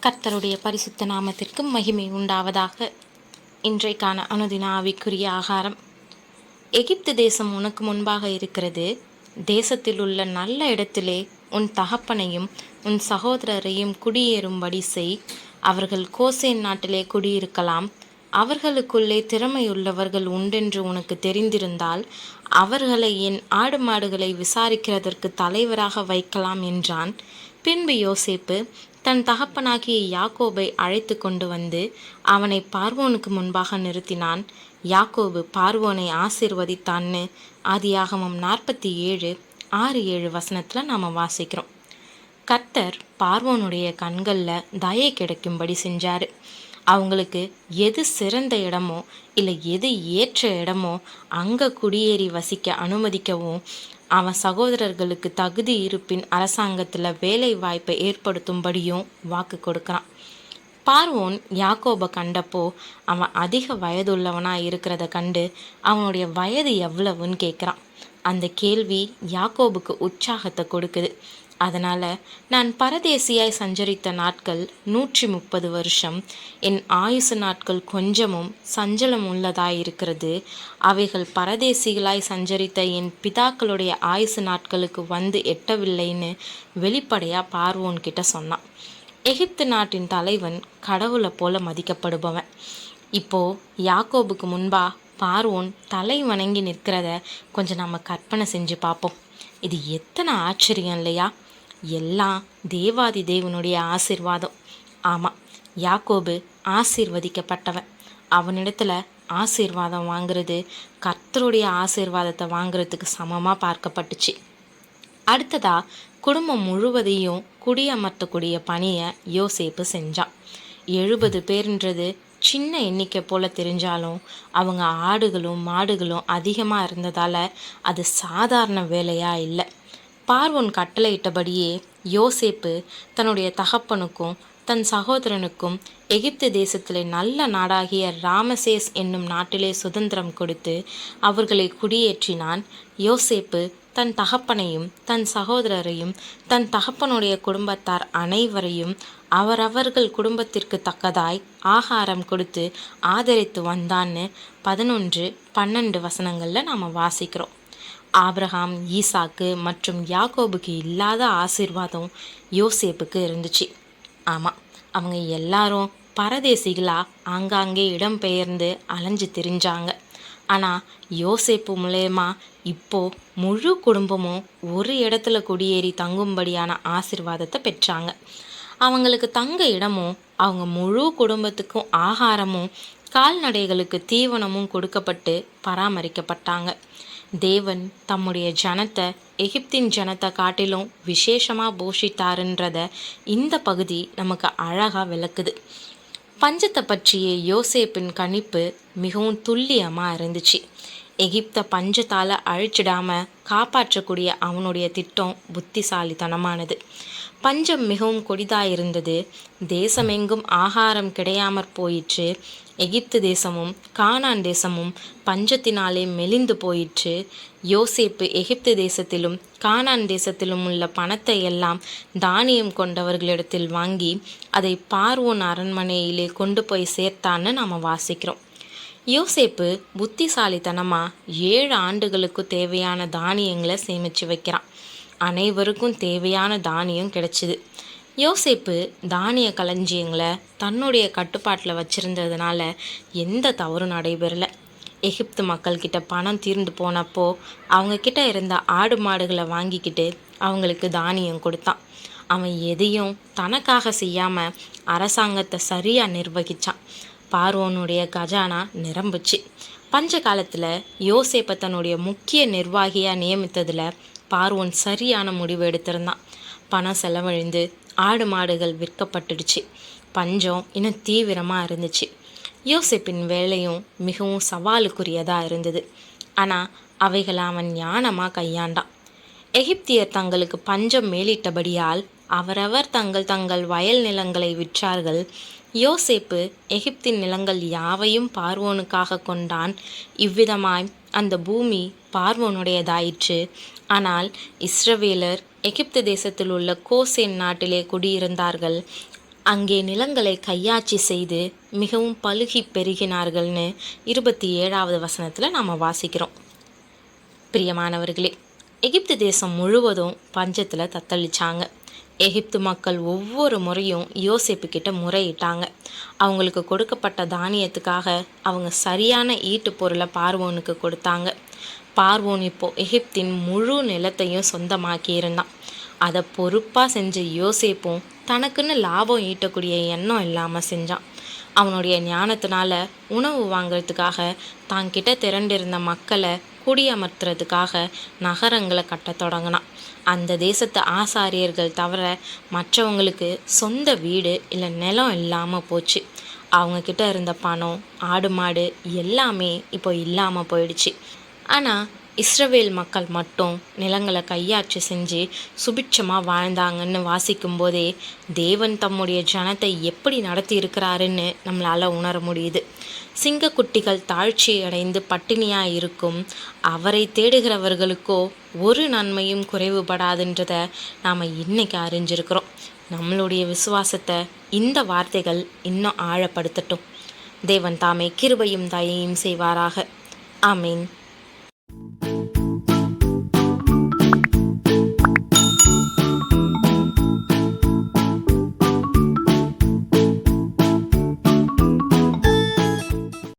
கர்த்தருடைய பரிசுத்த நாமத்திற்கு மகிமை உண்டாவதாக. இன்றைக்கான அனுதின ஆவிக்குரிய ஆகாரம். எகிப்து தேசம் உனக்கு முன்பாக இருக்கிறது. தேசத்தில் உள்ள நல்ல இடத்திலே உன் தகப்பனையும் உன் சகோதரரையும் குடியேறும்படி செய். அவர்கள் கோசேன் நாட்டிலே குடியிருக்கலாம். அவர்களுக்குள்ளே திறமையுள்ளவர்கள் உண்டென்று உனக்கு தெரிந்திருந்தால் அவர்களை என் ஆடு மாடுகளை விசாரிக்கிறதற்கு தலைவராக வைக்கலாம் என்றான். பின்பு யோசேப்பு தன் தகப்பனாகிய யாக்கோபை அழைத்து கொண்டு வந்து அவனை பார்வோனுக்கு முன்பாக நிறுத்தினான். யாக்கோபு பார்வோனை ஆசீர்வதித்தான்னு ஆதியாகமம் 47:6-7 நாம் வாசிக்கிறோம். கர்த்தர் பார்வோனுடைய கண்களில் தயை கிடைக்கும்படி செஞ்சார். அவங்களுக்கு எது சிறந்த இடமோ இல்லை எது ஏற்ற இடமோ அங்கே குடியேறி வசிக்க அனுமதிக்கவும், அவன் சகோதரர்களுக்கு தகுதி இருப்பின் அரசாங்கத்தில் வேலை வாய்ப்பை ஏற்படுத்தும்படியும் வாக்கு கொடுக்குறான். பார்வோன் யாக்கோபை கண்டப்போ அவன் அதிக வயதுள்ளவனாக இருக்கிறத கண்டு அவனுடைய வயது எவ்வளவுன்னு கேட்குறான். அந்த கேள்வி யாக்கோபுக்கு உற்சாகத்தை கொடுக்குது. அதனால் நான் பரதேசியாய் சஞ்சரித்த நாட்கள் 130 வருஷம், என் ஆயுசு நாட்கள் கொஞ்சமும் சஞ்சலம் உள்ளதாயிருக்கிறது. அவைகள் பரதேசிகளாய் சஞ்சரித்த என் பிதாக்களுடைய ஆயுசு நாட்களுக்கு வந்து எட்டவில்லைன்னு வெளிப்படையாக பார்வோன் கிட்ட சொன்னான். எகிப்து நாட்டின் தலைவன் கடவுளை போல மதிக்கப்படுபவன். இப்போது யாக்கோபுக்கு முன்பா பார்வோன் தலை வணங்கி நிற்கிறத கொஞ்சம் நம்ம கற்பனை செஞ்சு பார்ப்போம். இது எத்தனை ஆச்சரியம் இல்லையா? எல்லாம் தேவாதி தேவனுடைய ஆசீர்வாதம். ஆமாம், யாக்கோபு ஆசீர்வதிக்கப்பட்டவன். அவனிடத்துல ஆசீர்வாதம் வாங்கிறது கர்த்தருடைய ஆசீர்வாதத்தை வாங்கிறதுக்கு சமமாக பார்க்கப்பட்டுச்சு. அடுத்ததா குடும்பம் முழுவதையும் குடியமர்த்தக்கூடிய பணியை யோசேப்பு செஞ்சான். 70 பேருன்றது சின்ன எண்ணிக்கை போல தெரிஞ்சாலும் அவங்க ஆடுகளும் மாடுகளும் அதிகமாக இருந்ததால் அது சாதாரண வேலையாக இல்லை. பார்வோன் கட்டளையிட்டபடியே யோசேப்பு தன்னுடைய தகப்பனுக்கும் தன் சகோதரனுக்கும் எகிப்து தேசத்திலே நல்ல நாடாகிய ராமசேஸ் என்னும் நாட்டிலே சுதந்திரம் கொடுத்து அவர்களை குடியேற்றினான். யோசேப்பு தன் தகப்பனையும் தன் சகோதரரையும் தன் தகப்பனுடைய குடும்பத்தார் அனைவரையும் அவரவர்கள் குடும்பத்திற்கு தக்கதாய் ஆகாரம் கொடுத்து ஆதரித்து வந்தான்னு 11-12 நாம் வாசிக்கிறோம். ஆபிரகாம், ஈசாக்கு மற்றும் யாக்கோபுக்கு இல்லாத ஆசீர்வாதம் யோசேப்புக்கு இருந்துச்சு. ஆமாம், அவங்க எல்லாரும் பரதேசிகளாக ஆங்காங்கே இடம்பெயர்ந்து அலைஞ்சு திரிஞ்சாங்க. ஆனால் யோசேப்பு மூலயமா இப்போது முழு குடும்பமும் ஒரு இடத்துல குடியேறி தங்கும்படியான ஆசீர்வாதத்தை பெற்றாங்க. அவங்களுக்கு தங்க இடமும் அவங்க முழு குடும்பத்துக்கும் ஆகாரமும் கால்நடைகளுக்கு தீவனமும் கொடுக்கப்பட்டு பராமரிக்கப்பட்டாங்க. தேவன் தம்முடைய ஜனத்தை எகிப்தின் ஜனத்தை காட்டிலும் விசேஷமாக போஷித்தாருன்றத இந்த பகுதி நமக்கு அழகாக விளக்குது. பஞ்சத்தை பற்றிய யோசேப்பின் கணிப்பு மிகவும் துல்லியமாக இருந்துச்சு. எகிப்தை பஞ்சத்தால் அழிச்சிடாமல் காப்பாற்றக்கூடிய அவனுடைய திட்டம் புத்திசாலித்தனமானது. பஞ்சம் மிகவும் கொடிதாயிருந்தது. தேசமெங்கும் ஆகாரம் கிடையாமற் போயிற்று. எகிப்து தேசமும் கானான் தேசமும் பஞ்சத்தினாலே மெலிந்து போயிற்று. யோசேப்பு எகிப்து தேசத்திலும் கானான் தேசத்திலும் உள்ள பணத்தை எல்லாம் தானியம் கொண்டவர்களிடத்தில் வாங்கி அதை பார்வோன் அரண்மனையிலே கொண்டு போய் சேர்த்தான்னு நாம் வாசிக்கிறோம். யோசேப்பு புத்திசாலித்தனமாக 7 ஆண்டுகளுக்கு தேவையான தானியங்களை சேமித்து வைக்கிறான். அனைவருக்கும் தேவையான தானியம் கிடைச்சிது. யோசேப்பு தானிய களஞ்சியங்களை தன்னுடைய கட்டுப்பாட்டில் வச்சுருந்ததுனால எந்த தவறும் நடைபெறலை. எகிப்து மக்கள்கிட்ட பணம் தீர்ந்து போனப்போ அவங்கக்கிட்ட இருந்த ஆடு மாடுகளை வாங்கிக்கிட்டு அவங்களுக்கு தானியம் கொடுத்தான். அவன் எதையும் தனக்காக செய்யாமல் அரசாங்கத்தை சரியாக நிர்வகித்தான். பார்வோனுடைய கஜானா நிரம்புச்சு. பஞ்ச காலத்தில் யோசேப்பை தன்னுடைய முக்கிய நிர்வாகியாக நியமித்ததில் பார்வோன் சரியான முடிவு எடுத்திருந்தான். பணம் செலவழிந்து ஆடு மாடுகள் விற்கப்பட்டுடுச்சு. பஞ்சம் இன்னும் தீவிரமாக இருந்துச்சு. யோசேப்பின் வேலையும் மிகவும் சவாலுக்குரியதாக இருந்தது. ஆனால் அவைகளை அவன் ஞானமாக கையாண்டான். எகிப்தியர் தங்களுக்கு பஞ்சம் மேலிட்டபடியால் அவரவர் தங்கள் வயல் நிலங்களை விற்றார்கள். யோசேப்பு எகிப்தின் நிலங்கள் யாவையும் பார்வோனுக்காக கொண்டான். இவ்விதமாய் அந்த பூமி பார்வோனுடையதாயிற்று. ஆனால் இஸ்ரவேலர் எகிப்து தேசத்தில் உள்ள கோசேன் நாட்டிலே குடியிருந்தார்கள். அங்கே நிலங்களை கையாட்சி செய்து மிகவும் பலுகி பெருகினார்கள்னு 27வது வசனத்தில் நாம் வாசிக்கிறோம். பிரியமானவர்களே, எகிப்து தேசம் முழுவதும் பஞ்சத்தில் தத்தளிச்சாங்க. எகிப்து மக்கள் ஒவ்வொரு முறையும் யோசேப்பு கிட்ட முறையிட்டாங்க. அவங்களுக்கு கொடுக்கப்பட்ட தானியத்துக்காக அவங்க சரியான ஈட்டு பொருளை பார்வோனுக்கு கொடுத்தாங்க. பார்வோன் இப்போ எகிப்தின் முழு நிலத்தையும் சொந்தமாக்கி இருந்தான். அதை பொறுப்பாக செஞ்ச யோசேப்பும் தனக்குன்னு லாபம் ஈட்டக்கூடிய எண்ணம் இல்லாமல் செஞ்சான். அவனுடைய ஞானத்தினால உணவு வாங்கிறதுக்காக தான்கிட்ட திரண்டிருந்த மக்களை குடியமர்த்துறதுக்காக நகரங்களை கட்ட தொடங்கினான். அந்த தேசத்து ஆசாரியர்கள் தவிர மற்றவங்களுக்கு சொந்த வீடு இல்லை நிலம் இல்லாமல் போச்சு. அவங்கக்கிட்ட இருந்த பணம், ஆடு மாடு எல்லாமே இப்போ இல்லாமல் போயிடுச்சு. ஆனால் இஸ்ரவேல் மக்கள் மட்டும் நிலங்களை கையாட்சி செஞ்சு சுபிட்சமாக வாழ்ந்தாங்கன்னு வாசிக்கும் போதே தேவன் தம்முடைய ஜனத்தை எப்படி நடத்தி இருக்கிறாருன்னு நம்மளால் உணர முடியுது. சிங்கக்குட்டிகள் தாழ்ச்சி அடைந்து பட்டினியாக இருக்கும் அவரை தேடுகிறவர்களுக்கோ ஒரு நன்மையும் குறைவுபடாதுன்றதை நாம் இன்னைக்கு அறிஞ்சிருக்கிறோம். நம்மளுடைய விசுவாசத்தை இந்த வார்த்தைகள் இன்னும் ஆழப்படுத்தட்டும். தேவன் தாமே கிருபையும் தயையும் செய்வாராக. ஆமீன்.